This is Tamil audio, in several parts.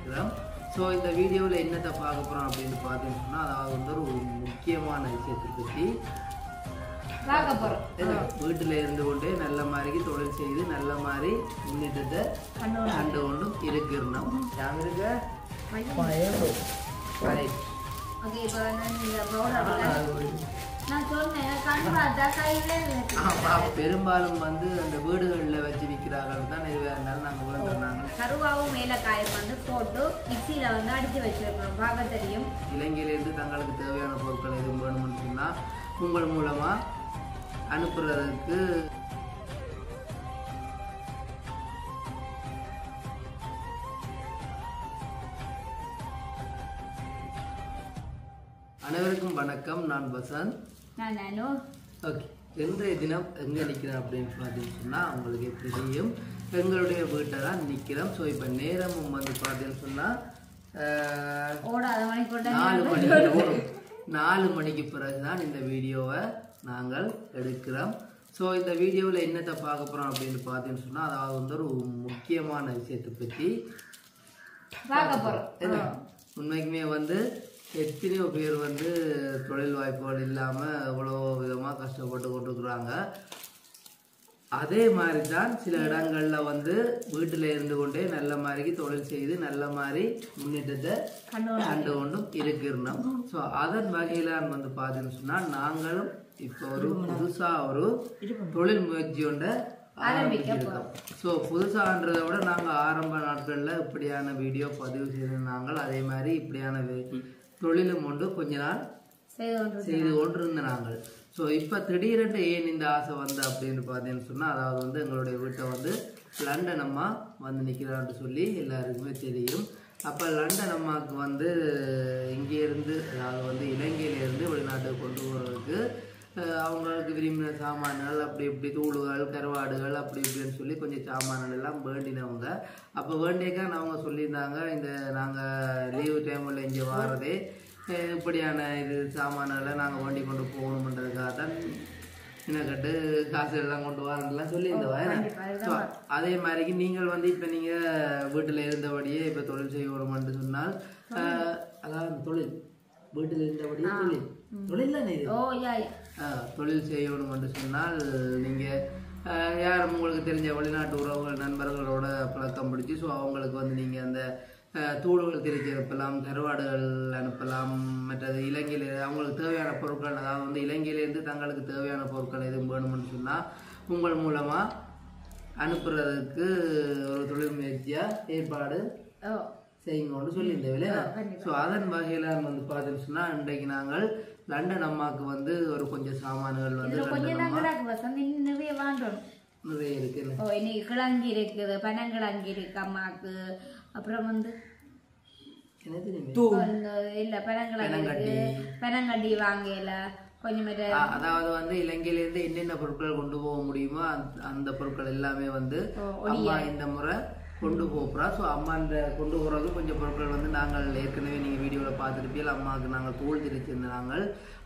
இருக்கிறோம். ஸோ இந்த வீடியோவில் என்னத்தை பார்க்க போகிறோம் அப்படின்னு பார்த்தீங்கன்னா, அதாவது வந்து ஒரு முக்கியமான விஷயத்தை பற்றி பார்க்க போகிறோம். வீட்டில் இருந்து கொண்டே நல்ல மாதிரி தொழில் செய்து நல்ல மாதிரி முன்னேற்றத்தை கண்டு கொண்டும் இருக்கிறோம். யாங்க இருக்க பெரும்பாலும் வந்து அந்த வீடுகளில் வச்சு விற்கிறார்கள் தான் எதுவாக இருந்தாலும் நாங்கள் உணர்ந்தாங்க. கருவாவும் மேலக்காயம் வந்து போட்டு மிக்சியில வந்து அடிச்சு வச்சிருக்கோம். பார்க்க தெரியும். இலங்கையிலேருந்து தங்களுக்கு தேவையான பொருட்கள் எதுவும் வேணும்னு சொன்னால் உங்கள் மூலமா அனுப்புறதுக்கு அனைவருக்கும் வணக்கம். நான் வசந்த். நான் நானு. ஓகே, இன்றைய தினம் எங்கே நிற்கிறேன் அப்படின்னு பார்த்தீங்கன்னு சொன்னால் உங்களுக்கு தெரியும், எங்களுடைய வீட்டை தான் நிற்கிறோம். ஸோ இப்போ நேரமும் வந்து பார்த்தீங்கன்னு சொன்னால் 4 மணிக்கு பிறகு தான் இந்த வீடியோவை நாங்கள் எடுக்கிறோம். ஸோ இந்த வீடியோவில் என்னத்தை பார்க்க போகிறோம் அப்படின்னு பார்த்தீங்கன்னு சொன்னால், அதாவது வந்து ஒரு முக்கியமான விஷயத்தை பற்றி பார்க்க போகிறோம். உண்மைக்குமே வந்து எத்தனையோ பேர் வந்து தொழில் வாய்ப்புகள் இல்லாமல் எவ்வளோ விதமாக கஷ்டப்பட்டு கொண்டிருக்கிறாங்க. அதே மாதிரி தான் சில இடங்களில் வந்து வீட்டில் இருந்து கொண்டே நல்ல மாதிரி தொழில் செய்து நல்ல மாதிரி முன்னேற்றத்தை கண்டு கொண்டும் இருக்கிறோம். ஸோ அதன் வகையில் வந்து பார்த்தீங்கன்னு சொன்னால், நாங்களும் இப்போ ஒரு புதுசாக ஒரு தொழில் முயற்சி கொண்ட ஆரம்பிச்சிருக்கோம். ஸோ புதுசாகன்றதை விட நாங்கள் ஆரம்ப நாட்களில் இப்படியான வீடியோ பதிவு செய்திருந்தாங்க. அதே மாதிரி இப்படியான தொழிலும் கொண்டு கொஞ்ச நாள் செய்து கொண்டிருந்த நாங்கள். ஸோ இப்போ திடீரென்று ஏன் இந்த ஆசை வந்து அப்படின்னு பார்த்தீங்கன்னு சொன்னால், அதாவது வந்து எங்களுடைய வீட்டை வந்து லண்டன் அம்மா வந்து நிற்கிறான்னு சொல்லி எல்லாருக்குமே தெரியும். அப்போ லண்டன் அம்மாவுக்கு வந்து இங்கேருந்து, அதாவது வந்து இலங்கையிலேருந்து வெளிநாட்டுக்கு கொண்டு போகிறதுக்கு அவங்களுக்கு விரும்பின சாமான்கள் அப்படி இப்படி தூளுகள் கருவாடுகள் அப்படி இப்படின்னு சொல்லி கொஞ்சம் சாமான்கள் எல்லாம் வேண்டினவங்க. அப்போ வேண்டியக்கா அவங்க சொல்லியிருந்தாங்க, இந்த நாங்கள் லீவு டைமில் இங்கே வாரதே இப்படியான இது சாமான்களை நாங்கள் வேண்டி கொண்டு போகணுன்றதுக்காக தான் இன்னக்கட்டு காசு எல்லாம் கொண்டு வரலாம் சொல்லியிருந்தவன். ஸோ அதே மாதிரிக்கு நீங்கள் வந்து இப்போ நீங்கள் வீட்டில் இருந்தபடியே இப்போ தொழில் செய்யணும்னு சொன்னால், அதாவது தொழில் வீட்டில் இருந்தபடியே தொழில் தானே தொழில் செய்யணும்னு சொன்னால், நீங்கள் யாரும் உங்களுக்கு தெரிஞ்ச வெளிநாட்டு உறவுகள் நண்பர்களோட பழக்கம் பிடிச்சி, ஸோ அவங்களுக்கு வந்து நீங்கள் அந்த தூள்கள் திரிச்சு அனுப்பலாம், கருவாடுகள் அனுப்பலாம். மற்றது இலங்கையில் அவங்களுக்கு தேவையான பொருட்கள், அதாவது வந்து இலங்கையிலேருந்து தங்களுக்கு தேவையான பொருட்கள் எதுவும் வேணும்னு சொன்னால் உங்கள் மூலமாக அனுப்புறதுக்கு ஒரு தொழில் முயற்சியாக ஏற்பாடு செய்யுங்கன்னு சொல்லியிருந்தேன். ஸோ அதன் வகையில் வந்து பார்த்தீங்கன்னு சொன்னால், இன்றைக்கு நாங்கள் லண்டன் அம்மாவுக்கு வந்து ஒரு கொஞ்சம் சாமான்கள் வந்து நிறைய இருக்கு. இன்னைக்கு கிழங்கு இருக்குது, பனங்கிழங்கு இருக்கு அம்மாவுக்கு. அப்புறம் வந்து இல்ல பனங்கட்டி வாங்கல கொஞ்சம். அதாவது வந்து இலங்கையிலேருந்து என்னென்ன பொருட்கள் கொண்டு போக முடியுமோ அந்த பொருட்கள் எல்லாமே வந்து அம்மா இந்த முறை கொண்டு போகிறா. ஸோ அம்மா இந்த கொண்டு போகிறது கொஞ்சம் பொருட்கள் வந்து நாங்கள் ஏற்கனவே நீங்கள் வீடியோவில் பார்த்துருப்பீங்க. அம்மாவுக்கு நாங்கள் தூள் திரிச்சிருந்தாங்க.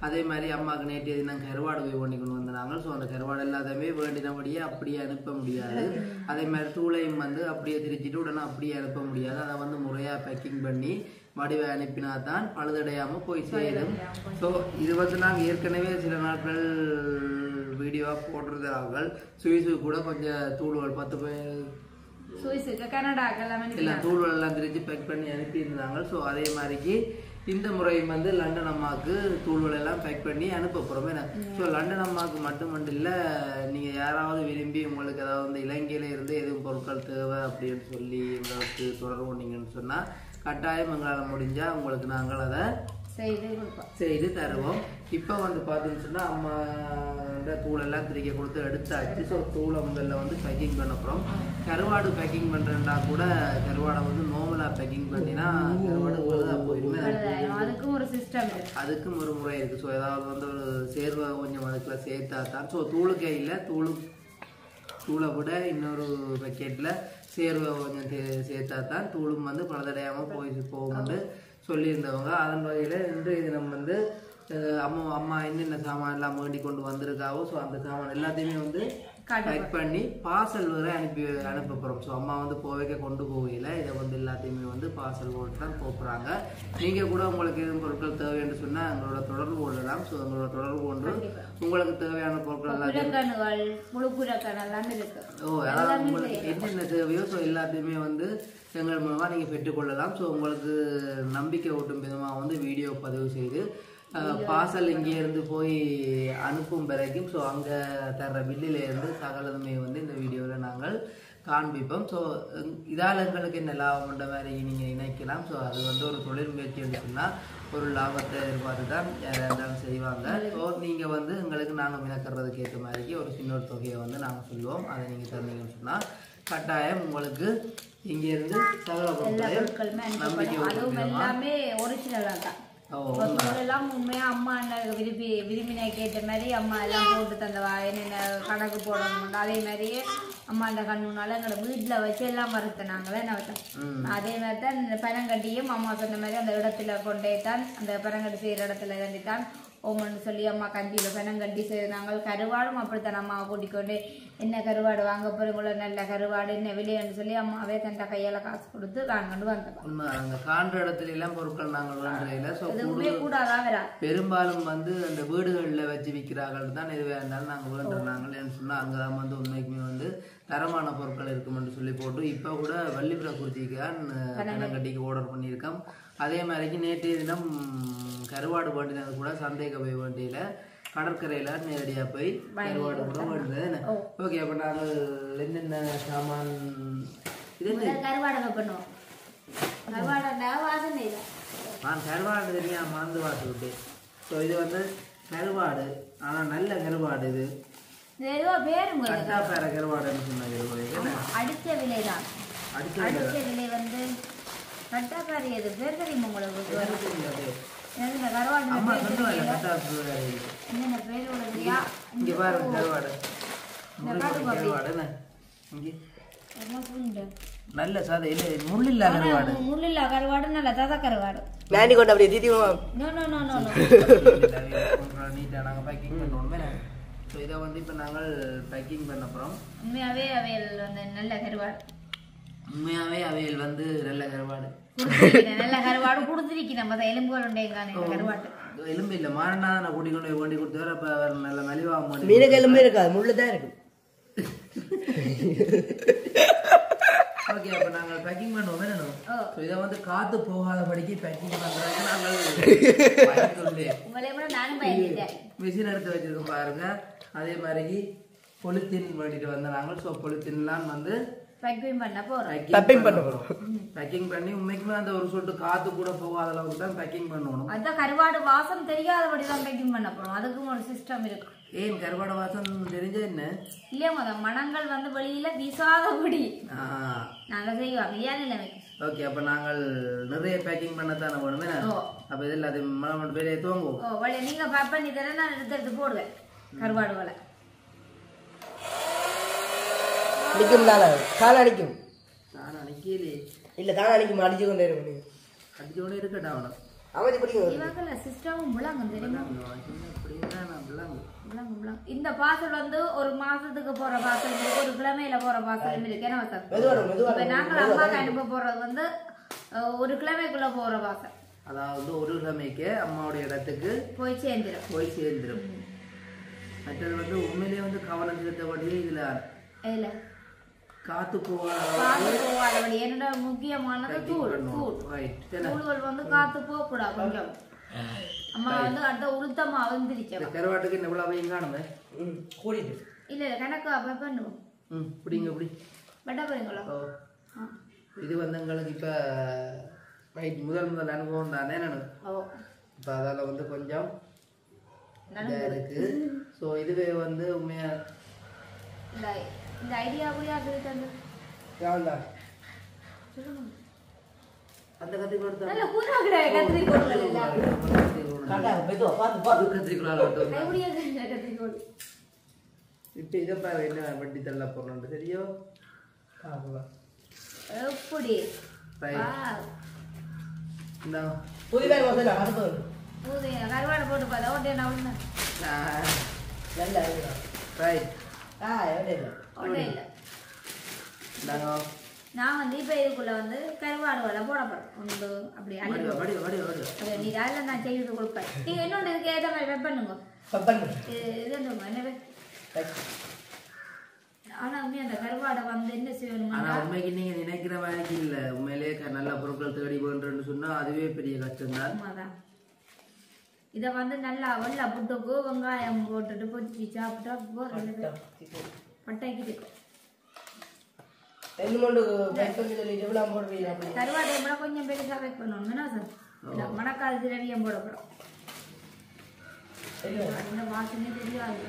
அதே மாதிரி அம்மாவுக்கு நேற்று நாங்கள் கருவாடு போய் பண்ணி கொண்டு வந்தாங்க. ஸோ அந்த கருவாடு எல்லாத்தையுமே வேண்டினபடியே அப்படியே அனுப்ப முடியாது. அதே மாதிரி தூளையும் வந்து அப்படியே திரிச்சிட்டு உடனே அப்படியே அனுப்ப முடியாது. அதை வந்து முறையாக பேக்கிங் பண்ணி வடிவை அனுப்பினா தான் பழுதடையாமல் போய் சேரும். ஸோ இது வந்து நாங்கள் ஏற்கனவே சில நாட்கள் வீடியோவாக போட்டிருந்தார்கள். சுவிஸுக்கு கூட கொஞ்சம் தூள்கள் 10 பேர் தூள்கள் எல்லாம் திரிச்சு பேக் பண்ணி அனுப்பியிருந்தாங்க. ஸோ அதே மாதிரிக்கு இந்த முறையும் வந்து லண்டன் அம்மாவுக்கு தூள்கள் எல்லாம் பேக் பண்ணி அனுப்ப போகிறோமே. ஸோ லண்டன் அம்மாவுக்கு மட்டும் இல்லை, நீங்கள் யாராவது விரும்பி உங்களுக்கு ஏதாவது வந்து இலங்கையில இருந்து எதுவும் பொருட்கள் தேவை அப்படின்னு சொல்லி எங்களுக்கு தொடர்பு கொண்டீங்கன்னு சொன்னால், கட்டாயம் எங்களால் முடிஞ்சால் உங்களுக்கு நாங்கள் அதை செய்து தருவோம். இப்போ வந்து பார்த்தீங்கன்னு சொன்னால், அம்மா தூளெல்லாம் திரிக்க கொடுத்து எடுத்தாச்சு. ஸோ தூளை முதல்ல வந்து பேக்கிங் பண்ண போகிறோம். கருவாடு பேக்கிங் பண்ணுறேன்னா கூட கருவாடை வந்து நார்மலாக பேக்கிங் பண்ணினா கருவாடு போயிடுமே. அதுக்கும் ஒரு சிஸ்டம் இருக்குது, அதுக்கும் ஒரு முறை இருக்குது. ஸோ ஏதாவது வந்து ஒரு சேர்வை கொஞ்சம் அதுக்குள்ள சேர்த்தா தான். ஸோ தூளுக்கே இல்லை, தூளை விட இன்னொரு பக்கெட்டில் சேர்வை கொஞ்சம் சேர்த்தா தான் தூளும் வந்து பலதடையாமல் போகும்னு சொல்லியிருந்தவங்க. அதன் வகையில் இன்றைய தினம் வந்து அம்மா என்னென்ன சாமான் எல்லாம் வேண்டி கொண்டு வந்திருக்காவோ ஸோ அந்த சாமான் எல்லாத்தையுமே வந்து பேக் பண்ணி பார்சல் வரை அனுப்ப போகிறோம். ஸோ அம்மா வந்து போவைக்க கொண்டு போகையில் இதை வந்து எல்லாத்தையுமே வந்து பார்சல் போட்டு தான் போகிறாங்க. நீங்கள் கூட உங்களுக்கு எதுவும் பொருட்கள் தேவைன்னு சொன்னால் எங்களோட தொடர்பு கொள்ளலாம். ஸோ எங்களோட தொடர்பு கொண்டு உங்களுக்கு தேவையான பொருட்கள் எல்லாம் அதாவது உங்களுக்கு என்னென்ன தேவையோ ஸோ எல்லாத்தையுமே வந்து எங்கள் மூலமாக நீங்கள் பெற்றுக்கொள்ளலாம். ஸோ உங்களுக்கு நம்பிக்கை ஊட்டும் விதமாக வந்து வீடியோ பதிவு செய்து பார்சல் இங்கேருந்து போய் அனுப்பும் வரைக்கும் ஸோ அங்கே தர்ற பில்லிலேருந்து சகலதுமே வந்து இந்த வீடியோவில் நாங்கள் காண்பிப்போம். ஸோ இதால் எங்களுக்கு என்ன லாபம்ன்ற மாதிரி நீங்கள் நினைக்கலாம். ஸோ அது வந்து ஒரு தொழில் முயற்சி சொன்னால் ஒரு லாபத்தை எதிர்பார்த்து தான் யாராக இருந்தாலும் செய்வாங்க. ஸோ நீங்கள் வந்து எங்களுக்கு நாங்கள் மினக்கிறதுக்கு ஏற்ற மாதிரிக்கு ஒரு சின்ன ஒரு தொகையை வந்து நாங்கள் சொல்லுவோம். அதை நீங்கள் தந்தீங்கன்னு சொன்னால் கட்டாயம் உங்களுக்கு இங்கேருந்து சகல பொருட்களையும் நம்பிக்கை எல்லாமே ஒரிஜினலாக தான் எல்லாம் உண்மையா அம்மா விரும்பின கேட்ட மாதிரி அம்மா எல்லாம் போட்டு தந்தவா என்னென்ன கணக்கு போடணும் அதே மாதிரியே அம்மா அந்த கண்ணுனால எங்களோட வீட்டுல வச்சு எல்லாம் மறுத்தினாங்களே என்ன அதே மாதிரி தான் இந்த பனங்கட்டியும் அம்மா சொன்ன மாதிரி அந்த இடத்துல கொண்டே தான் அந்த பனங்கட்டி செய்யற இடத்துல இருந்துதான் ஓமன்னு சொல்லி அம்மா கஞ்சியில பனங்கட்டி செய்தாங்க. கருவாடும் அப்படித்தான் அம்மாவை கூட்டிக்கொண்டு என்ன கருவாடு வாங்க போறீங்களோ நல்ல கருவாடு என்ன விலைன்னு சொல்லி அம்மாவே தண்ட கையால காசு கொடுத்து வாங்கிட்டு வந்தோம். காண்ற இடத்துல எல்லாம் பொருட்கள் நாங்கள் கூடாதா பெரும்பாலும் வந்து அந்த வீடுகளில் வச்சு விற்கிறார்கள் தான் எது வேண்டாலும் நாங்கள் வேண்டுறாங்கன்னு சொன்னா அங்கதான் வந்து உண்மைக்குமே வந்து தரமான பொருட்கள் இருக்குமென்று சொல்லி போட்டு இப்போ கூட வள்ளிபுரக்குறிச்சிக்கு பனங்கட்டிக்கு ஆர்டர் பண்ணியிருக்கோம். அதே மாதிரிக்கு நேற்றைய தினம் கருவாடு வேண்டினது கூட சந்தைக்கு போய் வேண்டியில கடற்கரையில நேரடியாக போய் கருவாடு கூட வேண்டுது. ஓகே, அப்போ நாங்கள் என்னென்ன சாமான் கருவாடை பண்ணுவோம். கருவாடு தெரியா மறந்து வாட்டு விட்டு. ஸோ இது வந்து கருவாடு, ஆனால் நல்ல கருவாடு. இது கட்டாப்பேர கருவாடுன்னு சொன்னாங்க. அடித்த விலை தான். அடித்த விலை வந்து கட்டாப்பாரி எது பேர் தெரியுமா உங்களுக்கு? நல்ல சாத முள்ளில்லா கருவாடு. முள்ளில்லா கருவாடு நல்ல தத கருவாடு. நானி கொண்டு அப்படியே தீதி நோ நோ நோ நோ நீட்டா நாங்கள் பேக்கிங் பண்ணுவோம். ஸோ இதை வந்து இப்போ நாங்கள் பேக்கிங் பண்ண போகிறோம். உண்மையாகவே அவையல் வந்து நல்ல கருவாடு. உண்மையாகவே அவையல் வந்து நல்ல கருவாடு. நல்ல கருவாடு கொடுத்துருக்கி நம்ம எலும்புகள் உண்டேங்க கருவாட்டு. எலும்பு இல்லை மாறினா நான் கூட்டி கொண்டு போய் கொண்டு கொடுத்து வர. அப்போ நல்ல மலிவாக மாட்டேன். மீனுக்கு எலும்பு இருக்காது, முள்ளு தான் இருக்கு. ஓகே, அப்போ நாங்கள் பேக்கிங் பண்ணுவோம். வேணும் இதை வந்து காத்து போகாதபடிக்கு பேக்கிங் பண்ணுறாங்க. நாங்கள் மிஷின் எடுத்து வச்சிருக்கோம் பாருங்க. அதே மாதிரி பொலித்தீன் வேண்டிட்டு வந்த நாங்கள். ஸோ பொலித்தீன்லாம் வந்து பேக்கிங் பண்ணி உண்மைக்குமே அந்த ஒரு சொட்டு காத்து கூட போகாத அளவுக்கு தான் பேக்கிங் பண்ணணும். அதான் கருவாடு வாசம் தெரியாதபடி தான் பேக்கிங் பண்ண போறோம். அதுக்கும் ஒரு சிஸ்டம் இருக்கு. ஏன் கருவாடு வாசம் தெரிஞ்ச என்ன இல்லையா மனங்கள் வந்து வெளியில வீசாதபடி நாங்க செய்வோம். இல்லையா? ஓகே, அப்ப நாங்கள் நிறைய பேக்கிங் பண்ணத்தானே வேணுமே. அப்ப இதில் அது மனம் பேரே துவங்குவோம். நீங்க பேக் பண்ணி தரேன், நான் எடுத்து போடுவேன் கருவாடு வலை. அடிக்கும் கால அடிக்கும். நான் அடிக்கலே இல்ல தானே அடிக்கும். அடிச்சு கொண்டே இருக்கு. அடிச்சு கொண்டே இருக்கட்டா அவனை அமைதி பிடிக்கும். இவங்கள சிஸ்டமும் முழங்கும் தெரியுமா? இந்த பார்சல் வந்து ஒரு மாசத்துக்கு போற பார்சல் இருக்கு, ஒரு கிழமையில போற பார்சல் இருக்கு. என்ன இப்ப நாங்கள் அம்மாக்கு அனுப்ப போறது வந்து ஒரு கிழமைக்குள்ள போற பார்சல். அதாவது ஒரு கிழமைக்கு அம்மாவுடைய இடத்துக்கு போய் சேர்ந்துடும். மற்றது வந்து உண்மையிலேயே வந்து கவனம் செலுத்த வேண்டிய இதுல காத்து போகாதபடி. என்னோட முக்கியமானது தூள்கள் வந்து காத்து போக கூடாது. கொஞ்சம் அம்மா வந்து அடுத்த உளுத்தமா வந்துருச்சு. கருவாட்டுக்கு என்ன இவ்வளவு காணுமே கூடிட்டு இல்ல கணக்கு அப்ப பண்ணுவோம். பிடிங்க இப்படி பட்டா போறீங்களா? இது வந்து எங்களுக்கு இப்ப முதல் அனுபவம் தானே. இப்ப அதால வந்து கொஞ்சம் இருக்கு. ஸோ இதுவே வந்து உண்மையா இந்த ஐடியா கூட அந்த கத்தி கொடுத்தா இப்ப இதை பாரு என்ன வட்டி தள்ள போறோம் சரியோ? எப்படி ஊதியம் கருவாடை போட்டு பார்த்தா ஓட்டே நான் நல்லா இருக்குதா? ரைட் எவ்வளோ இல்லை ஓட்டே இல்லை நாங்கள் நான் வந்து இப்போ இதுக்குள்ள வந்து கருவாடு வடை போட போகிறேன் ஒன்று அப்படி அள்ளி நீ அதில் நான் செய்து கொடுப்பேன் நீங்கள் இன்னொன்று இதுக்கு ஏற்ற மாதிரி வெப் பண்ணுங்க இது என்னவே ஆனா உண்மையா அந்த கருவாடை வந்து என்ன செய்யணுமா ஆனா உண்மைக்கு நீங்க நினைக்கிற மாதிரி இல்ல உண்மையிலேயே நல்ல பொருட்கள் தேடி போன்றேன்னு சொன்னா அதுவே பெரிய கஷ்டம் தான் இதை வந்து நல்லா வெள்ளை புட்டுக்கு வெங்காயம் போட்டுட்டு பொச்சி சாப்பிட்டா பட்டைக்கு இருக்கும் கருவாடை கூட கொஞ்சம் பெருசா வைக் பண்ணணும் சார் மணக்கால் திரவியம் போட போறோம் வாசனை தெரியாது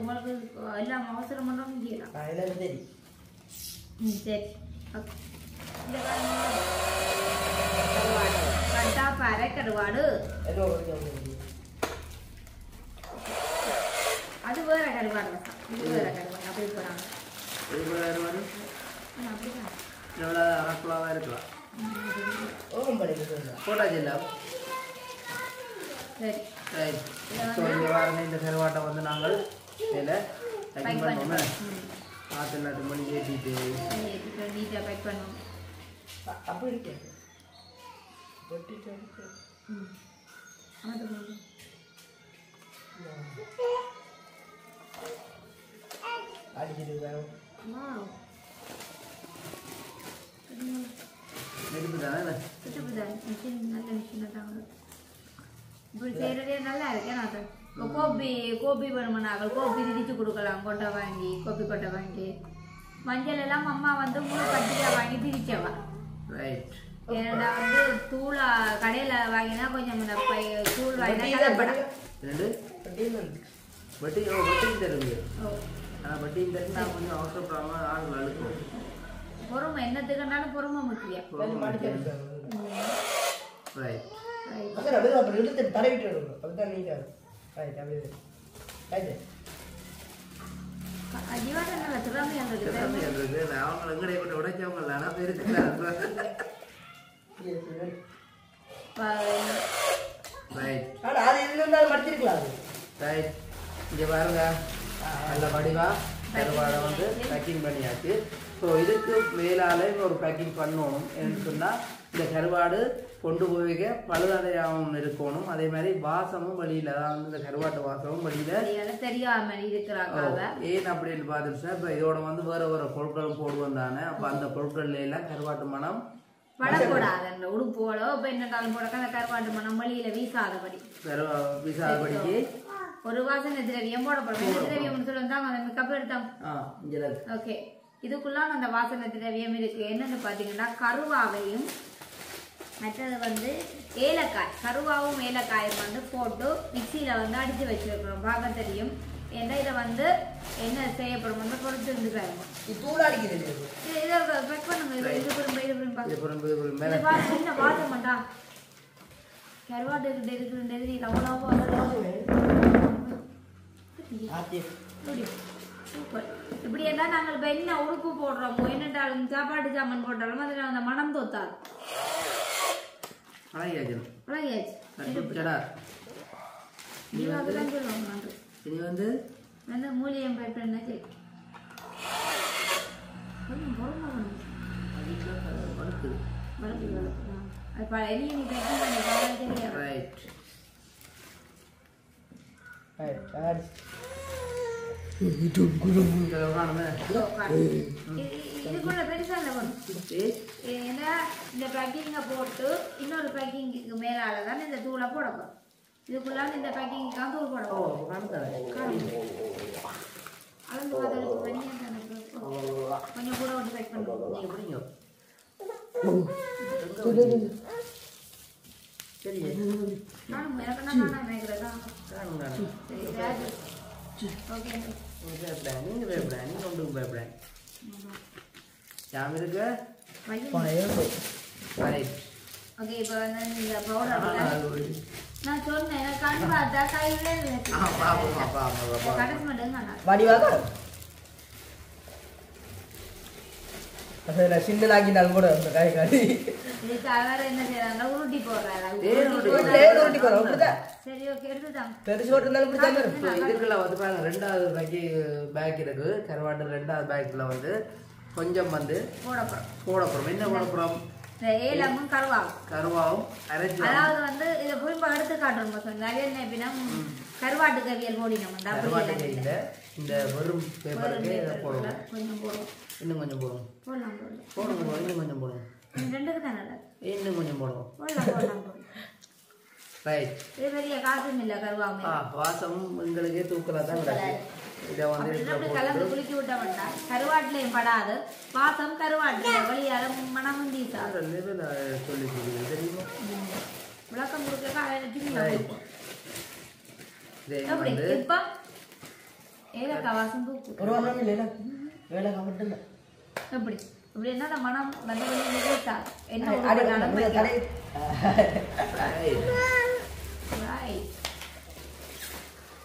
உங்களுக்கு எல்லாம் அவசரம் பண்ணணும் சரி கட்டாப்ப அரை கருவாடு அது வேற கருவாடு இது வேற கருவாடு அப்படி போறாங்க இந்த கருவாட்டை வந்து நாங்கள் பார்த்து எல்லாத்துக்கும் பண்ணி ஏற்றிட்டு நீட்டாக பேக் பண்ணுவோம் அப்படி இப்படி செய்யறதே நல்லா இருக்கு கோபி கோபி வேணுமனாக்கள் கோபி திரிச்சு கொடுக்கலாம் கொட்டை வாங்கி கோபி கொட்டை வாங்கி மஞ்சள் எல்லாம் அம்மா வந்து முழு கட்டியா வாங்கி திரிச்சவா ஏன்னா வந்து தூளா கடையில வாங்கினா கொஞ்சம் இந்த தூள் வாங்கினா கலப்படம் பொறுமை என்னத்துக்குனாலும் பொறுமை முக்கியம் பாருங்க நல்ல வடிவா கருவாடை வந்து பேக்கிங் பண்ணியாச்சு. ஸோ இதுக்கு மேலாலே ஒரு பேக்கிங் பண்ணணும் ஏன்னு சொன்னால் இந்த கருவாடு கொண்டு போய் பழுதடையாமல் இருக்கணும். அதே மாதிரி வாசமும் வழியில் அதாவது இந்த கருவாட்டு வாசமும் வழியில் தெரியாமல் இருக்கிறாங்க. ஏன் அப்படின்னு பார்த்துருச்சா இப்போ இதோட வந்து வேறு வேறு பொருட்களும் போடுவோம் தானே. அப்போ அந்த பொருட்கள்ல எல்லாம் கருவாட்டு மனம் படக்கூடாது. அந்த உடுப்போலோ இப்போ என்னட்டாலும் போடாக்க அந்த கருவாட்டு மனம் வழியில் வீசாதபடி வீசாதபடிக்கு ஒரு வாசனை திரவியம் போடப்படும். திரவியம்னு சொல்லுவாங்க அந்த கப் எடுத்தோம். ஓகே, இதுக்குள்ளான அந்த வாசனை திரவியம் இருக்கு. என்னன்னு பார்த்தீங்கன்னா கருவாவையும் மற்றது வந்து ஏலக்காய், கருவாவும் ஏலக்காயும் வந்து போட்டு மிக்சியில் வந்து அடித்து வச்சிருக்கிறோம். பார்க்க தெரியும். ஏன்னா இதை வந்து என்ன செய்யப்படும் வந்து பொறுத்து இருந்துக்காருங்க. இதை பெக் பண்ணுங்க. இது பாருங்க என்ன வாசம் பண்ணா கருவாட்டு இருக்கிறது சூப்பர். இப்படி எல்லாம் நாங்கள் இப்போ என்ன உடுப்பு போடுறோமோ என்னட்டாலும் சாப்பாட்டு சாமான் போட்டாலும் அதில் அந்த மனம் தோத்தாது. மூலியம் பயப்பட இதுக்குள்ள பெருசா ஏன்னா இந்த பேக்கிங்க போட்டு இன்னொரு பேக்கிங்க்கு மேலாலதான் இந்த தூளை போடப்போம். இதுக்குள்ள இந்த பேக்கிங்காக தூள் போடப்போம். அளந்து பார்த்து கொஞ்சம் கூட ஒன்று பேக் பண்ணுவோம். நானும் எனக்கு நான் நினைக்கிறதா நான் சொன்னேன் கண்டு பார்த்தா கையிலே கடைசி மட்டும் அதில் சின்னதாக்கினால் கூட அந்த காய் காடி இதுக்கு அவர் என்ன செய்யறாங்கன்னா உருட்டி போடுறாரு உருட்டி போகிறோம் அப்படிதான் சரி ஓகே எடுத்துட்டாங்க பெருசு போட்டிருந்தாலும் இப்படி தான் இப்போ இதுக்குள்ள வந்து பாருங்க ரெண்டாவது பேக் இருக்கு கருவாட்டு ரெண்டாவது பேக்கில் வந்து கொஞ்சம் வந்து போடப்புறம் என்ன போடப்புறம் ஏலமும் கருவாவும் அரைச்சி அதாவது வந்து இதை போய் எடுத்து காட்டுறோம் நிறைய என்ன எப்படின்னா கருவாட்டு கவியல் போடினோம் கருவாட்டு கையில் இந்த வெறும் பேப்பருக்கு போடுவோம் கொஞ்சம் போடுவோம் இன்னும் கொஞ்சம் போடுவோம் போடலாம் போடுங்க இன்னும் கொஞ்சம் போடுவோம் ரெண்டுக்கு தான் நல்லா இன்னும் கொஞ்சம் போடுவோம் போடலாம் ரைட் இது பெரிய காசும் இல்லை கருவாமை வாசமும் எங்களுக்கே தூக்கலா தான் கிடக்கு இதை வந்து அப்படி கலந்து குளிக்க விட்ட வேண்டாம் கருவாட்டிலையும் படாது வாசம் கருவாட்டு வழியால மனமும் தீசா சொல்லி தெரியுமா விளக்கம் கொடுக்க எப்படி இப்ப ஏலக்காய் வாசம் தூக்கு ஒரு வாரம் இல்லை ஏலக்காய் மட்டும் இல்லை எப்படி இப்படி என்ன மனம் நல்ல வழி என்ன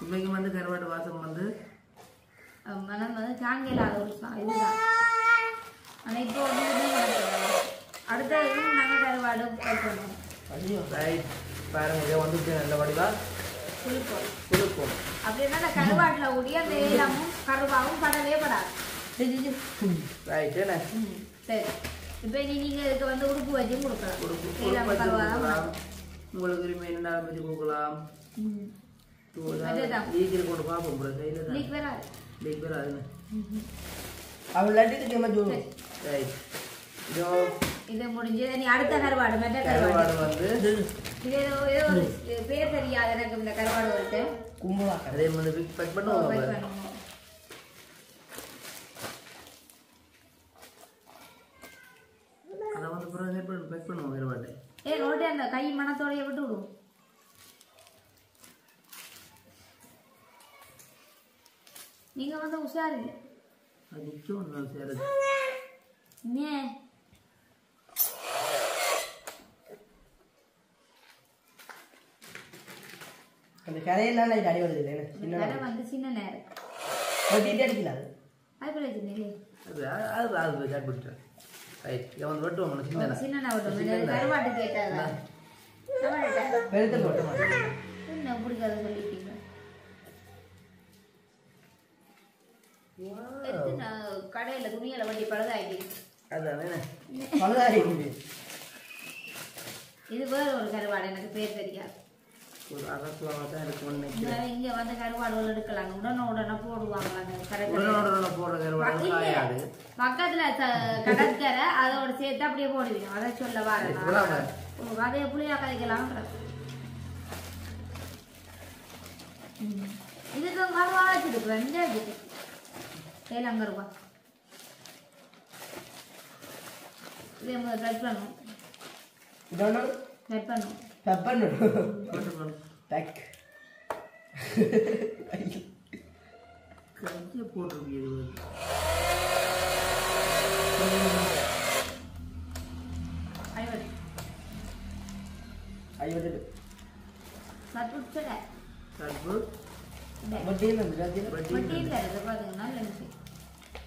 இன்னைக்கு வந்து கருவாட்டு வாசம் வந்து மனம் வந்து தாங்கலாத ஒரு இதுதான் ஆனால் இப்போ வந்து அடுத்தது நாங்கள் கருவாடு பண்ணுவோம் பாருங்க இதை வந்து நல்ல வடிவா குளிப்போம் அப்படின்னா கருவாட்டில் கூடிய அந்த ஏலமும் கருவாவும் படவே படாது ரைட் என்ன சரி இப்போ நீங்கள் இதுக்கு வந்து உடுப்பு வச்சு கொடுக்கலாம் உங்களுக்கு உரிமை என்ன வச்சு கொடுக்கலாம் ஈக்கில் கொண்டு பார்ப்போம் ப்ரோ கையில் லீக் வராது லீக் வராதுன்னு அவள் லட்டு ரைட் இது முடிஞ்சு நீ அடுத்த கருவாடு மெட்ட கருவாடு வந்து இது ஏதோ ஒரு பேர் தெரியாது எனக்கு இந்த கருவாடு வந்து கும்பலா அதே மாதிரி பேக் பண்ணுவோம் அதை வந்து அப்புறம் பேக் பண்ணுவோம் கருவாடு ரோட்டே அந்த கை மனத்தோடைய விட்டு விடுவோம் நீங்க வந்து உஷாரு இல்லை அது நிச்சயம் சேருது ஏன் அந்த கரையெல்லாம் அடி வருது இல்லை கரை வந்து சின்ன நேரம் அடிக்கல அது பிரச்சனை இல்லை அது கேட்பிட்டேன் ரைட் இவன் வந்து வெட்டுவோம் சின்ன சின்ன வெட்டும் கருவாட்டு கேட்டாங்க வெளுத்து வெட்ட மாட்டேன் என்ன பிடிக்காத சொல்லிட்டீங்க கடையில துணியில வண்டி பழுதாயிட்டு இது வேற ஒரு கருவாடு எனக்கு பேர் தெரியாது இங்க வந்து கருவாடுகள் எடுக்கலாம் உடனே போடுவாங்க பக்கத்துல கடற்கரை அதோட சேர்த்து அப்படியே போடுவீங்க அதை சொல்ல வர அதே புளியா கதைக்கலாம் இதுக்கு கருவா வச்சிருக்கு சேலங்கருவா இதே மாதிரி கட் பண்ணும் கட் பண்ணும் பேக்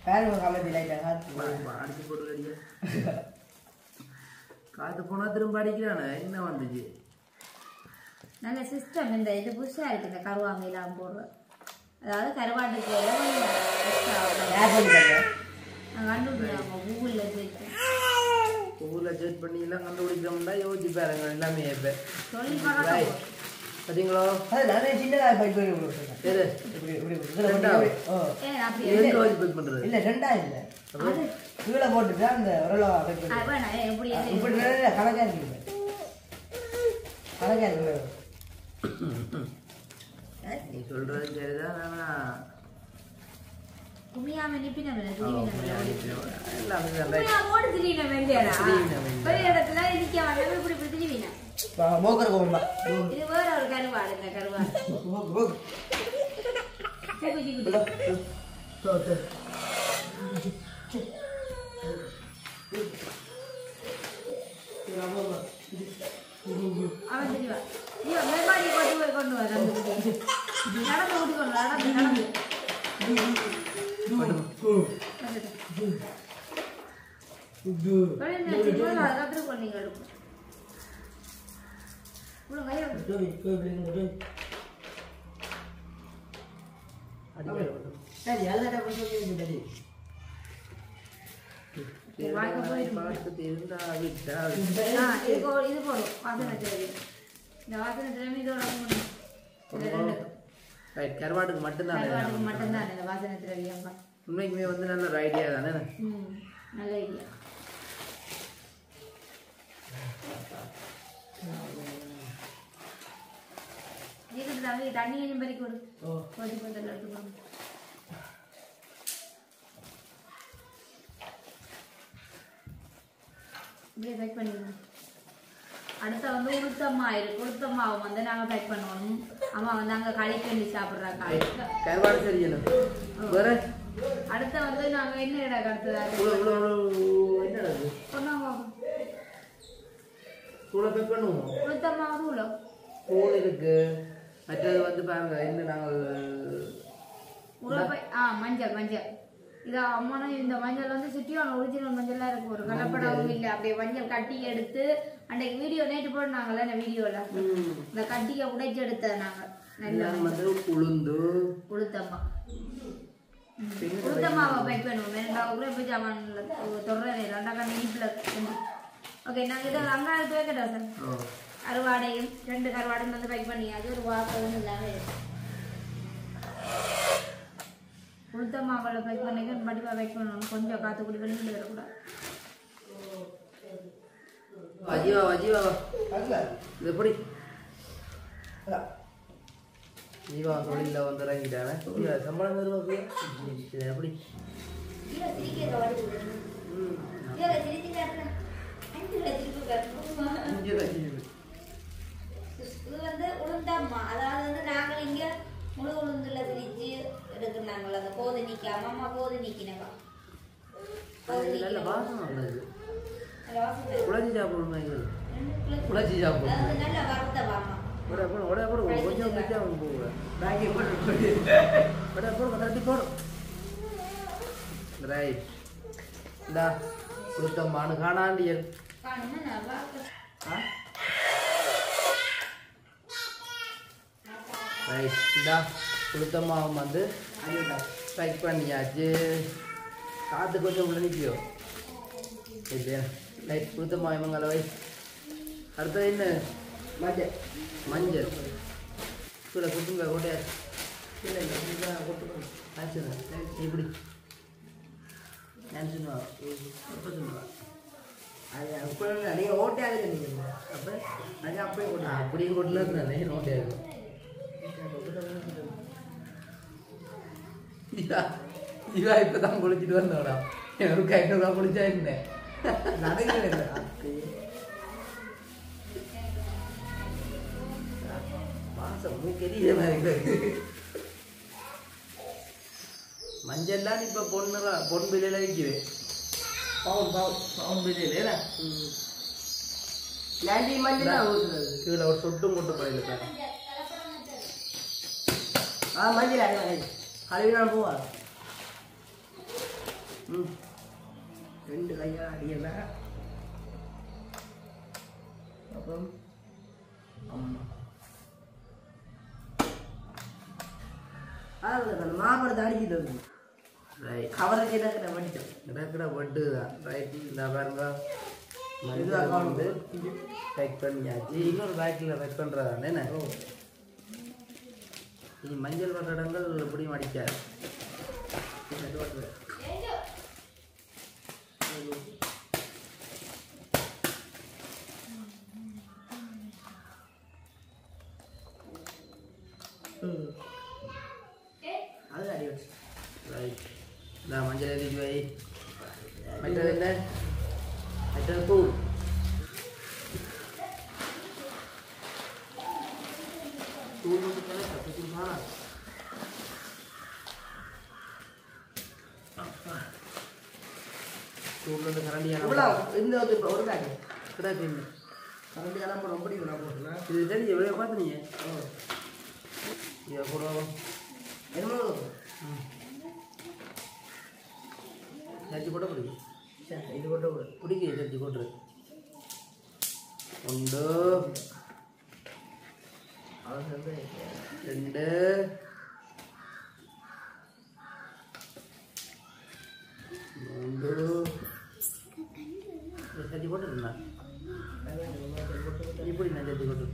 கையை போட்டிருக்கீங்க காத்து போனா திரும்ப அடிக்கிறானே என்ன வந்துச்சு நல்ல சிஸ்டம் இந்த இது புதுசாக இருக்குது இந்த கருவாமையெல்லாம் போடுறோம் அதாவது கருவாட்டுக்கு கண்டுபிடிச்சாங்க கூகுளில் சர்ச் பண்ணி எல்லாம் கண்டுபிடிக்கிறோம்னா யோசிச்சு பாருங்க எல்லாமே இப்போ சொல்லி பார்த்தீங்களோ சின்னதாக இல்லை ரெண்டாயிரம் இல்லை கீழே போட்டுட்டு அந்த இப்படி கணக்காக இருக்கு கணக்காக இருக்கு நீ சொல்றது சரிதான் ஆனா குமியாம நிப்பின மோக்கர் கோவமா இது வேற ஒரு கருவாடு இந்த கருவாடு அவன் தெரியுவா நீ மேம்பாடி கொண்டு வர நடந்து கூட்டி கொண்டு நடந்து கற்றுக்கொண்டு நீங்கள் எடுக்கும் இவ்வளோ கையை இது போடும் வாசனை தெரியும் இந்த வாசனை தெரியும் இதோட கருவாட்டுக்கு மட்டும்தான் மட்டும்தான் இந்த வாசனை திரவியம் உண்மைக்குமே வந்து நல்ல ஒரு ஐடியா தானே நல்ல ஐடியா தம்பி தண்ணி கொஞ்சம் பறி கொடு கொதி கொண்டல எடுத்துக்கணும் இப்படியே பேக் பண்ணிடணும் அடுத்த வந்து உளுத்தம்மா இருக்கு உளுத்தம்மாவை வந்து நாங்கள் பேக் பண்ணணும் அம்மா வந்து அங்கே களிக்கண்டி சாப்பிட்றாங்க கருவாடு தெரியணும் வேற அடுத்த வந்து நாங்கள் என்ன இடம் அடுத்ததாக தூளை பேக் பண்ணுவோம் உளுத்தம்மா தூளோ தூள் இருக்கு மற்றது வந்து பாருங்க இன்னும் நாங்கள் மஞ்சள் மஞ்சள் இது அம்மானா இந்த மஞ்சள் வந்து சிட்டியான ஒரிஜினல் மஞ்சள்லாம் இருக்கு ஒரு கலப்படமும் இல்லை அப்படியே மஞ்சள் கட்டி எடுத்து அன்றைக்கு வீடியோ நேற்று போடுனாங்கல்ல இந்த வீடியோல இந்த கட்டியை உடைச்சு எடுத்தது நாங்கள் நல்லா வந்து உளுத்தம்மா உளுத்தம்மாவை பேக் பண்ணுவோம் ரெண்டாவது கூட போய் ஜாமான்ல தொடர்றேன் ரெண்டாக்கா இனிப்பில் ஓகே நாங்கள் இதை வெங்காயத்து வைக்கட்டா சார் கருவாடையும் 2 கருவாடையும் வந்து பேக் பண்ணியாச்சு ஒரு வாசம் இல்லாமல் உளுத்த மாவில் பேக் பண்ணிக்க மடிப்பாக பேக் பண்ணணும் கொஞ்சம் காற்று குடி வெளியில் வரக்கூடாது இது எப்படி ஜீவா தொழிலில் வந்து இறங்கிட்டானே சம்பளம் தருவாங்க இது எப்படி இது வந்து உளுந்தம்மா அதாவது வந்து நாங்கள் இங்கே முழு உளுந்துல திரிச்சு எடுக்கிறாங்களா அந்த கோது நீக்காம அம்மா கோது நீக்கினவா குழச்சி சாப்பிடணும் குழச்சி சாப்பிடணும் நல்ல வறுத்தவா அம்மா கொஞ்சம் ரைட் இந்தா கொடுத்தம்மானு காணாண்டியல் ரைட் இந்தா கொடுத்தம்மாவும் வந்து பேக் பண்ணியாச்சு காற்று கொஞ்சம் உள்ள நிற்கியோ இல்லையா ரைட் கொடுத்தம்மா இவங்களை வை அடுத்தது என்ன மஞ்சள் மஞ்சள் கீழே கொடுத்துங்க கொட்டையாச்சு இல்லை இல்லை கொட்டுக்கணும் ஆச்சுண்ணா இப்படி ஆன்சனுவா எப்போ சொல்லுவா அது அப்போ நீங்கள் ஓட்டையாக நீங்கள் அப்போ நாங்கள் அப்படியே கொட்டலாம் அப்படியும் கொட்டல இருந்தானே ஓட்டையாக இவா இப்போ தான் குளிச்சுட்டு வந்தோடா எனக்கு 500 ரூபா குளிச்சா இருந்தேன் நடக்கல மாசம் மூக்கெரிய மாதிரி மஞ்சள்லாம் இப்போ பொன் பிள்ளையில விற்குது பவுன் பிள்ளையில கீழே ஒரு சொட்டும் கொண்டு போயிருக்கு மஞ்சள் கழுவினா போவா 2 கையா அடியல அப்புறம் அம்மா அந்த மாப்படத்தை அடிக்கிட்டு வந்து ரைட் கவருக்கு என்ன பண்ணிட்டேன் எனக்குடா வட்டு தான் ரைட் இந்த பாருங்க வந்து பேக் பண்ணியாச்சு இன்னொரு பேக்கில் பேக் பண்ணுறதானே என்ன இது மஞ்சள் வர இடங்கள் எப்படியும் அடிக்காது அது அடி வச்சு ரைட் நான் மஞ்சள் எழுதி வை மற்றது என்ன மற்றது பூ தூள் தூள் வந்து கரண்டியான இந்த ஒரு பேக் கிடையாது கரண்டியெல்லாம் இப்போ ரொம்ப போட்டுருக்கேன் இது தெரியும் எவ்வளோ பார்த்துனீங்க இதை கூட என்னமோ சர்ச்சி போட பிடிக்கும் இது கொண்டு விடு. பிடிக்க சட்டி கொட்டுரு. 1 அவன் வந்து 2 3 சட்டி போட்டுருந்தா இப்படி நான் சட்டி கொட்டு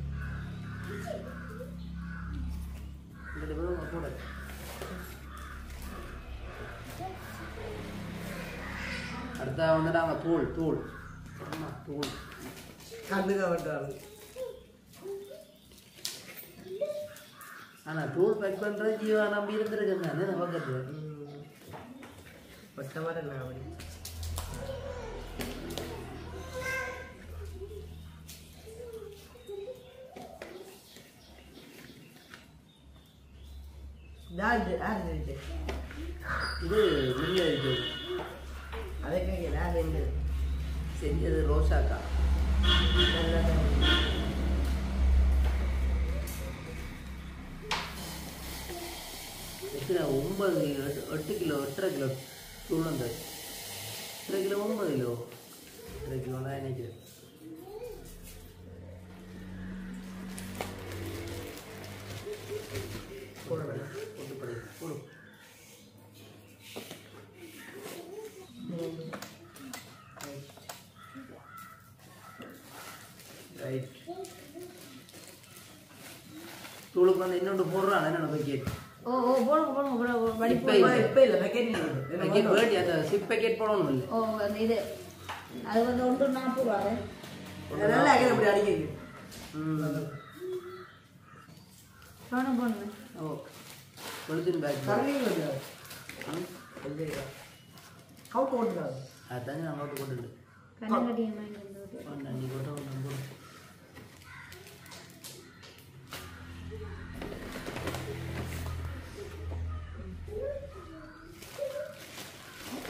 கூட அடுத்த வந்து நாங்கள் தூள் ஆமாம் தூள் கண்ணுக்கு விட்டாரு. ஆனால் தூள் பேக் பண்ணுற ஜீவா நம்பி இருந்திருக்கேன் தானே நம்ம பக்கத்தில் பட்ட மாதிரி நான் அப்படி இது வெளியே இருக்குது அதை கேட்கல அது செஞ்சது ரோஷாக்கா எத்தனை 9 8 கிலோ 8.5 கிலோ தூளம் 8 கிலோ 9 கிலோ 8 கிலோ தான் நினைக்கிறேன் ரைட் தூளுக்கு வந்து இன்னொன்று போடுறான் என்னென்ன பேக்கெட் ஓ ஓ போடுங்க வடி இப்போ இல்லை பேக்கெட் பேக்கெட் வேர்டி அந்த சிப் பேக்கெட் போடணும் இல்லை ஓ அந்த இது அது வந்து 1.40 ரூபா நல்லா இப்படி அடிக்க போடுங்க ஓ பொழுதுன்னு பேக் கவுண்ட் ஓட்டுறாங்க அதான் நான் நோட்டு போட்டுட்டு கண்ணங்கட்டியை வாங்கி வந்து நன்றி போட்டு ஒன்று போடு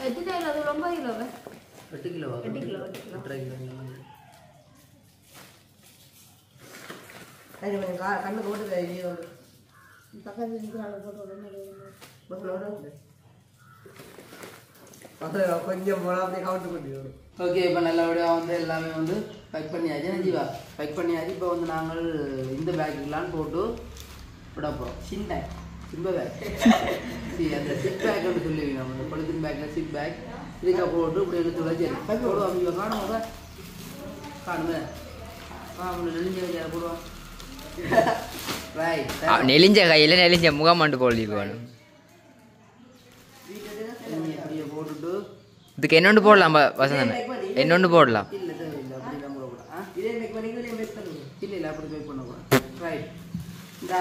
எத்தனை கிலோ அது ரொம்ப கிலோவா 8 கிலோவா 8 கிலோ 8.5 கிலோ கண்ணு ஓட்டு பக்கத்துல இருக்கிற அளவு போட்டு கொஞ்சம் போனா அப்படியே கவுண்ட் பண்ணி ஓகே இப்போ நல்லபடியாக வந்து எல்லாமே வந்து பேக் பண்ணியாச்சு என்ன ஜீவா பேக் பண்ணியாச்சு இப்போ வந்து நாங்கள் இந்த பேக்குலாம் போட்டு விட போகிறோம் சிம்ப பேக் சரி அந்த சிப் பேக்குன்னு சொல்லுவீங்க நம்ம இந்த பொலித்தீன் பேக்கில் சிப் பேக் இதுக்காக போட்டு இப்படி எடுத்து விட சரி போடுவோம் இங்கே காணுங்க காணுங்க நெலிஞ்ச போடுவோம் ரைட் நெலிஞ்ச கையில் நெலிஞ்ச முகமாண்டு போடலாம். அப்படியே போட்டுட்டு இதுக்கு என்னொன்று போடலாம் வசந்தண்ணே என்னொன்று போடலாம். இல்லை தேவையில்லை அப்படி தான் போடக்கூடாது இதே மேக் பண்ணி மேக் பண்ணுங்க இல்லை இல்லை அப்படி போய் பண்ணக்கூடாது ரைட் இந்த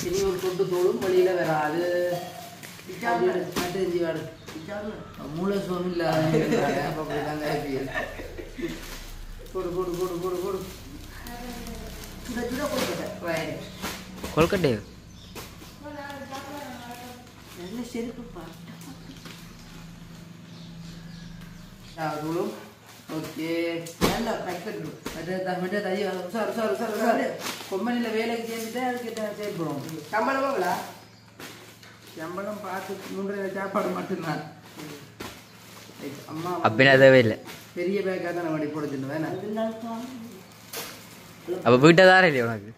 இனி ஒரு தொட்டு தோளும் வெளியில் வராது நட்டு வாடு மூளை சோம் இல்லை அப்போ அப்படி தாங்க ஐபிஎல் போடு போடு போடு போடு போடு சுட சுட போட்டுட்டேன் ரைட் கொல்கட்டை நல்ல செருப்புப்பா தூளும் ஓகே நல்லா பேக் பண்ணணும் மற்ற தைய சார் சார் சார் சார் கொம்பனியில் வேலைக்கு சேர்ந்துட்டு அதுக்கு செயல்படும் சம்பளமாங்களா சம்பளம் பார்த்து 3 சாப்பாடு மட்டும்தான் அம்மா அப்படின்னா தேவையில்லை. பெரிய பேக்காக தான் வண்டி போட வேணாம் அப்போ வீட்டை தார இல்லையா உனக்கு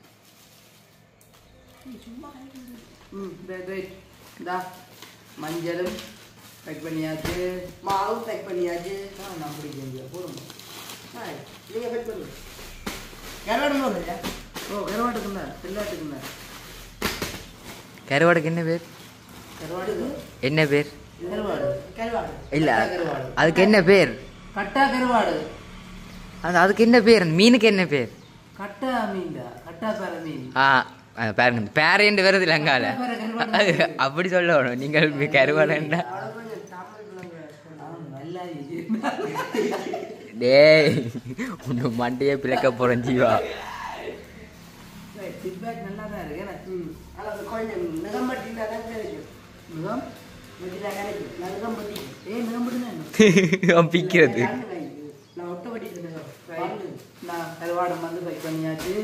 ரைட் இந்தா மஞ்சளும் பேக் பண்ணியாச்சு மாவும் பேக் பண்ணியாச்சு நான் பிடிக்க போடுங்க நீங்கள் பேக் பண்ணுங்க கருவாடு இல்லையா ஓ கருவாட்டுக்குண்ணா எல்லாத்துக்குண்ணா கருவாடுக்கு என்ன பேர் கருவாடுக்கு என்ன பேர் கருவாடு கருவாடு இல்லை கருவாடு அதுக்கு என்ன பேர் கட்டா கருவாடு அதுக்கு என்ன பேர் மீனுக்கு என்ன பேர் கட்டா மீன்டா கட்டா பேர மீன் பாருங்க பேரேண்டு வருது இல்லைங்கால அப்படி சொல்லணும் நீங்கள் கருவாடுண்டா நல்லா டேய் உன்னை மண்டையே பிழைக்க போகிறேன் ஜீவா. ஃபீட்பேக் நல்லா தான் இருக்கு எனக்கு ஆனால் கொஞ்சம் நிறம் பட்டினா தான் கிடைக்கும் மிகம் பட்டினா கிடைக்கும் நகம் பட்டி மிகம்படுனா என்ன பிக்கிறது நான் ஒட்ட பட்டிட்டு நான் கருவாடை வந்து பேக் பண்ணியாச்சு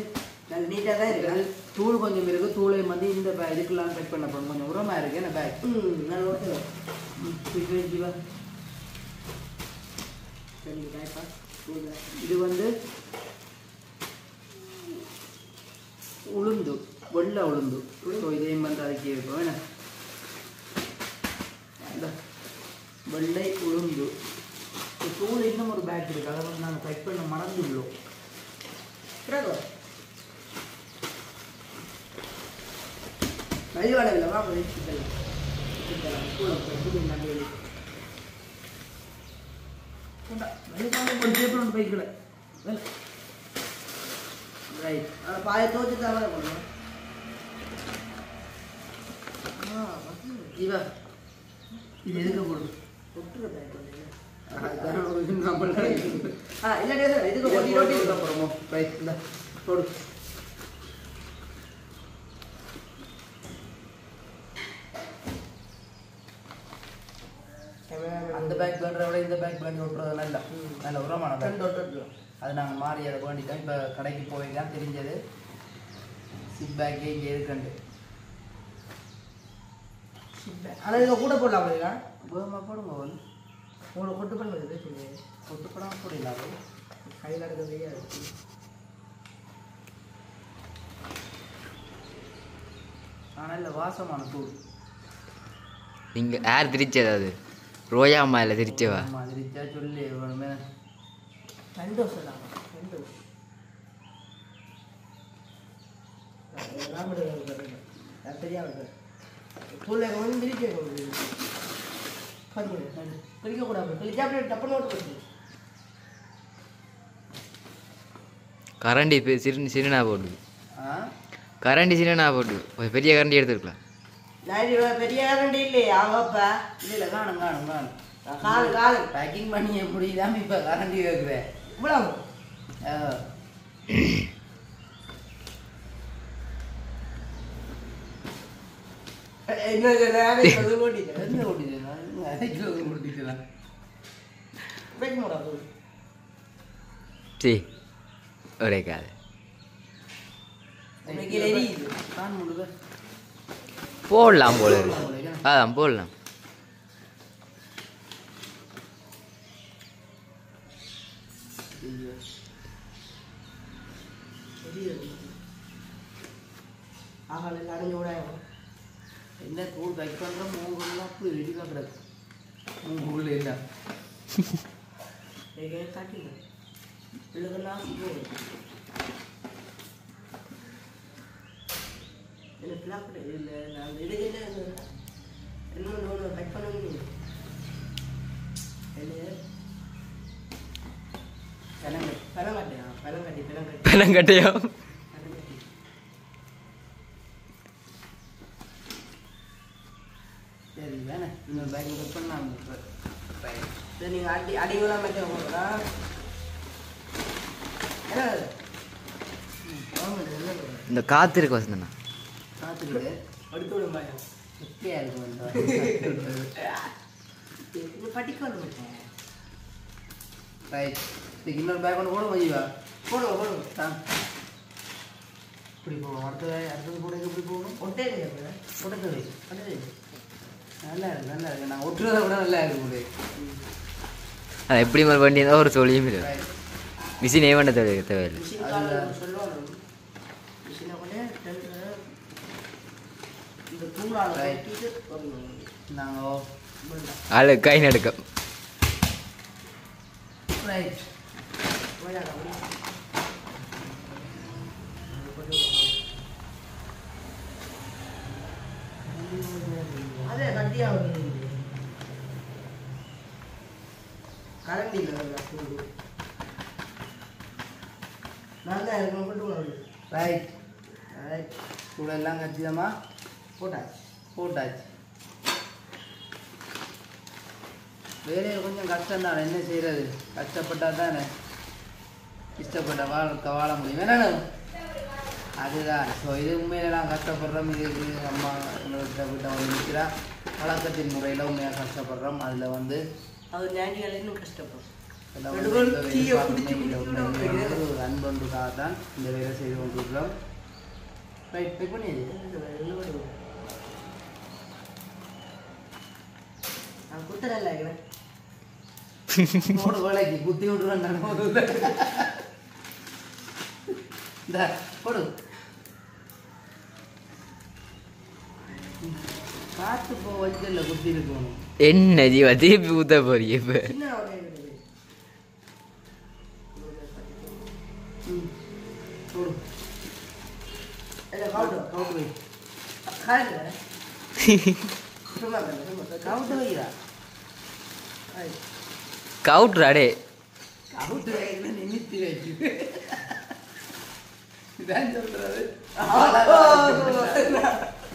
நல்ல நீட்டாக தான் இருக்கு தூள் கொஞ்சம் இருக்கு தூளை வந்து இந்த இதுக்கெல்லாம் பேக் பண்ண போகிறோம் கொஞ்சம் உரமா இருக்கு என்ன பேக் நான் ஒட்டுவேன் ஜீவா இது வந்து உளுந்து, வெள்ளை உளுந்து. ஸோ இதையும் வந்து அதுக்கு இருக்கும். என்ன இந்த வெள்ளை உளுந்து தூள் இன்னும் ஒரு பேக் இருக்குது. அதை வந்து நாங்கள் பேக் பண்ண மறந்துள்ளோம். பைக்கில் ரைட் பாய தோச்சு தவிர பண்ணுவோம். இவா இது எதுக்கு போடுது? போடு. அந்த பேக் பண்ணுறத விட இந்த பேக் பண்ணி விட்டுறது நல்ல உரமான பேக். அது நாங்கள் மாறி அதை வேண்டிட்டோம். இப்போ கடைக்கு போய் தான் தெரிஞ்சது சிப் பேக்கே இங்கே இருக்குண்டு. ஆனால் இதை கூட போடலாம் அப்படின்னா கோமா போடுங்க. உங்களை கொட்டு பண்ணுறது சொல்லி கொட்டு படம் போடலாம். கையில் இருக்கிறதையே இருக்கு. ஆனால் இல்லை வாசமான தூள். நீங்கள் யார் திரிச்சது? அது ரோயா அம்மா இல்லை திரிச்சவா? திரிச்சா சொல்லி வேணுமே. சந்தோஷம் தான் சந்தோஷம். தெரியாது பிள்ளைங்க வந்து பிரிக்கக்கூடாது. பிரிச்சா அப்படியே டப்புன்னு ஓட்டு போச்சு. கரண்டி சிறுனா போட்டு, கரண்டி சிறுனா போட்டு ஒரு பெரிய கரண்டி எடுத்துருக்கலாம். பெரிய கரண்டி இல்லையா அவப்பா? இல்லை காணும் காணும் காணும். காலு காலு பேக்கிங் பண்ணி எப்படி தான் இப்போ கரண்டி வைக்கிறேன். இவ்வளவு சரி ஒரே காது போடலாம் போல இருக்கு. அதான் போடலாம். என்ன தூள் பேக் பண்ணுற மூங்குலாம் அப்படி ரெடியாக கிடக்கு. மூங்குள்ள இல்லை பழங்கட்டையா? சரி வேணே இன்னொரு பேக் கட் பண்ணலாம். நீங்கள் அடிங்களாம் போகிறா இந்த காத்து இருக்கு வசந்தண்ணா. காத்துக்கிட்டு அடுத்து விட மாட்டேன். சுத்தியாக இருக்கும். படிக்கணும் ரைட். இதுக்கு இன்னொரு பேக் ஒன்று போடும் வைவா. போடுவோம் போடுவோம். இப்படி போகணும். அடுத்தது கூட எப்படி போகணும்? ஒட்டே ஒட்டது நல்லா இருக்கு நல்லா இருக்கு. நான் ஒட்டுறதை விட நல்லா இருக்கு முடியும். அது எப்படி மாதிரி வண்டி இருந்தால் ஒரு சொல்லியும் இல்லை. மிஷின் ஏவண்ட தேவையில்லை. சொல்லுவாங்க மிஷினை கொண்டே இந்த தூளால் நாங்கள் ஆளு கை நடுக்கம். ரைட். அதே கட்டியாக கரண்டி நல்லா இருக்கும் கொண்டு ரைட் ரைட். கூட எல்லாம் கச்சிதமா போட்டாச்சு போட்டாச்சு. வேலையில் கொஞ்சம் கஷ்டம் தான். என்ன செய்கிறது? கஷ்டப்பட்டால் தானே இஷ்டப்பட்ட வாழ முடியும். வேணும் அதுதான். ஸோ இது உண்மையில நான் கஷ்டப்படுறோம். இதுக்கு அம்மா எங்கள்கிட்ட விட்ட வந்து நிற்கிறா. பழக்கத்தின் முறையில் உண்மையாக கஷ்டப்படுறோம். அதில் வந்து அது ஞானிகள் இன்னும் கஷ்டப்படும். ஒரு அன்பொன்றுக்காக தான் இந்த வேலை செய்து கொண்டிருக்கிறோம். ரைட் பே பண்ணி நான் குத்தரல்ல போடு வேலைக்கு குத்தி விட்டுருவேன் நான் முதல்ல. இந்தா, போடு. காத்து போ வச்சல குத்தி இருக்கணும். என்ன ஜீவா திருப்பி ஊத்த போறீங்க இப்ப? என்ன ஒரு இது? போடு. இல்ல கவுண்ட் கவுட்டு வை. காய்ல சும்மா கவுட்டு வைடா. கவுட்ராடே கவுட்டு வைக்கல நிமித்தி வைக்கு. இதான் சொல்றது.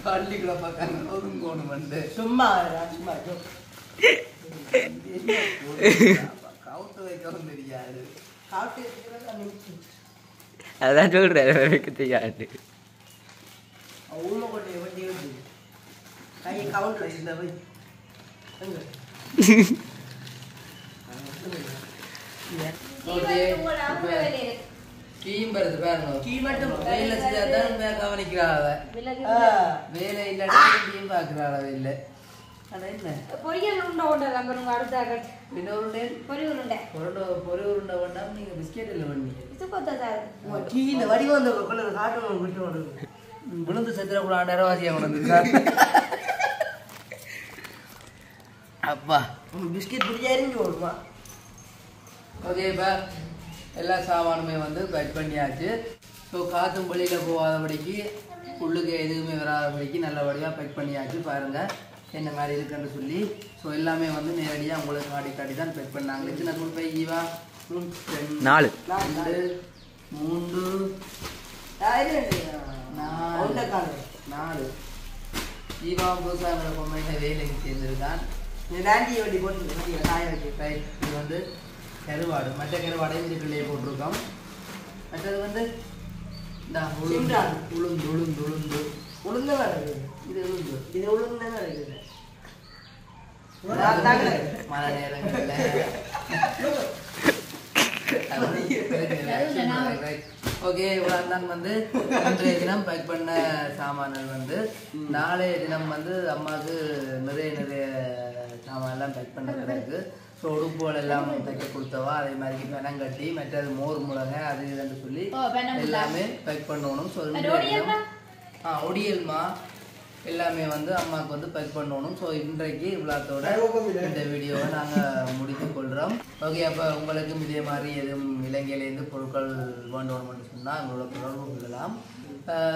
பள்ளிக்குள்ள பக்கம் ஒதுங்கோணும் வந்து சும்மா சும்மா கவுட்டு வைக்கவும் தெரியாது. கவுண்ட் அதான் சொல்றேன் வைக்க தெரியாது. உண்மை கொண்டு வண்டி வந்து கை கவுண்ட்ல இந்த போய் எங்க கீம் வருது பாருங்க. கீ மட்டும் வேலை செஞ்சாதான் கவனிக்கிறாள். வேலை இல்லாட்டி கீம் பாக்குறாள் இல்லை. ஆனா என்ன பொரியல் உருண்டை கொண்டலாம் பாருங்க அடுத்த கட் இன்னொரு பொரி உருண்டை பொரி உருண்டை பண்ணாம நீங்க பிஸ்கெட் இல்லை பண்ணி இது கொத்தா கீழ வடிவம் வந்து கொள்ள காட்டும் விட்டு விழுந்து செத்துற கூட நேரவாசியா கொண்டு அப்பா பிஸ்கெட் பிடிச்சா எரிஞ்சு ஓடுமா. ஓகேப்பா எல்லா சாமானுமே வந்து பேக் பண்ணியாச்சு. ஸோ காற்றும் வெளியில் போகாதபடிக்கு உள்ளுக்கு எதுவுமே வராதபடிக்கு நல்லபடியாக பேக் பண்ணியாச்சு. பாருங்கள் என்ன மாதிரி இருக்குன்னு சொல்லி. ஸோ எல்லாமே வந்து நேரடியாக உங்களுக்கு காட்டி தான் பேக் பண்ணாங்க. எத்தனை நூல் பை ஈவா? 4 2 3 4 ஈவா புதுசாக பொம்மையில வேலைக்கு சேர்ந்துருக்கான். டாண்டி வண்டி போட்டு காய வச்சு ரைட். இது வந்து கருவாடு. மற்ற கருவாடையும் இதுக்குள்ளேயே போட்டிருக்கோம். மற்றது வந்து இந்த உளுந்து உளுந்து உளுந்து உளுந்ததான் இருக்குது. இது உளுந்து. இது உளுந்ததான் இருக்குது. மழை நேரங்கள்ல ஓகே இவ்வளோதான் வந்து இன்றைய தினம் பேக் பண்ண சாமான்கள் வந்து. நாளைய தினம் வந்து அம்மாவுக்கு நிறைய சாமான் எல்லாம் பேக் பண்ண கிடக்கு. ஸோ உடுப்புகள் எல்லாம் தைக்க கொடுத்தவா அதே மாதிரி பெனங்கட்டி மற்றது மோர் மிளகை அது இதுன்னு சொல்லி எல்லாமே பேக் பண்ணணும். ஸோ ஒடியல்மா எல்லாமே வந்து அம்மாவுக்கு வந்து பேக் பண்ணணும். ஸோ இன்றைக்கு இவ்வளோத்தோட இந்த வீடியோவை நாங்கள் முடித்து கொள்கிறோம். ஓகே அப்போ உங்களுக்கும் இதே மாதிரி எதுவும் இலங்கையிலேருந்து பொருட்கள் வேண்டணும்னு சொன்னால் எங்களோட தொடர்பு கொள்ளலாம்.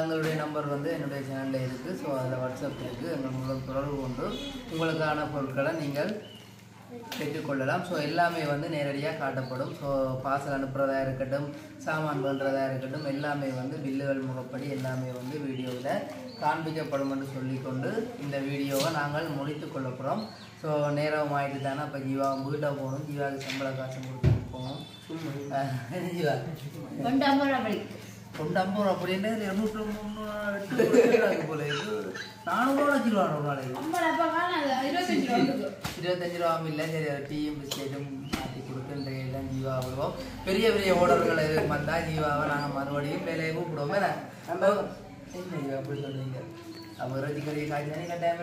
எங்களுடைய நம்பர் வந்து என்னுடைய சேனலில் இருக்குது. ஸோ அதில் வாட்ஸ்அப் இருக்குது. எங்களோட தொடர்பு கொண்டு உங்களுக்கான பொருட்களை நீங்கள் பெற்றுக்கொள்ளலாம். ஸோ எல்லாமே வந்து நேரடியாக காட்டப்படும். ஸோ பார்சல் அனுப்புகிறதா இருக்கட்டும், சாமான் பண்ணுறதா இருக்கட்டும், எல்லாமே வந்து பில்லுகள் முகப்படி எல்லாமே வந்து வீடியோவில் காண்பிக்கப்படும் என்று சொல்லிக்கொண்டு இந்த வீடியோவை நாங்கள் முடித்து கொள்ள போகிறோம். ஸோ நேரம் ஆகிட்டு தானே அப்போ ஜீவா வீட்டை போகணும். ஜீவாவுக்கு சம்பள காசு கொடுத்து போகணும். ஜீவா கொண்டாம்பூர் அப்படின்னு 203 போல இது 400 வச்சுருவாங்க ஒரு நாளைக்கு. 25 ரூபா இல்லை. சரி டீயும் பிஸ்கெட்டும் மாற்றி கொடுத்து எல்லாம் ஜீவா விடுவோம். பெரிய பெரிய ஓடர்கள் எதுவும் வந்தால் ஜீவாவை நாங்கள் மறுபடியும் வேலையை கூப்பிடுவோம். நம்ம என்ன ஜீவா அப்படி சொல்றீங்க? அப்போ இறைச்சி கறியை காய்ச்சி கட்டாயம்.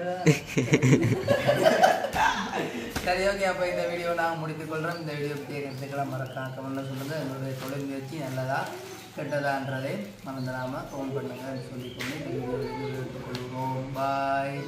சரி ஓகே அப்போ இந்த வீடியோ நாங்கள் முடித்துக்கொள்கிறோம். இந்த வீடியோ பற்றிய கருத்துக்களை மறக்காம கமெண்ட்ல சொல்லுங்கள். எங்களுடைய தொழில் முயற்சி நல்லதா கெட்டதான்றதை மறந்துடாமல் ஃபோன் பண்ணுங்கன்னு சொல்லிக்கொண்டு இந்த வீடியோ எடுத்துக்கொள்கிறோம். பாய்.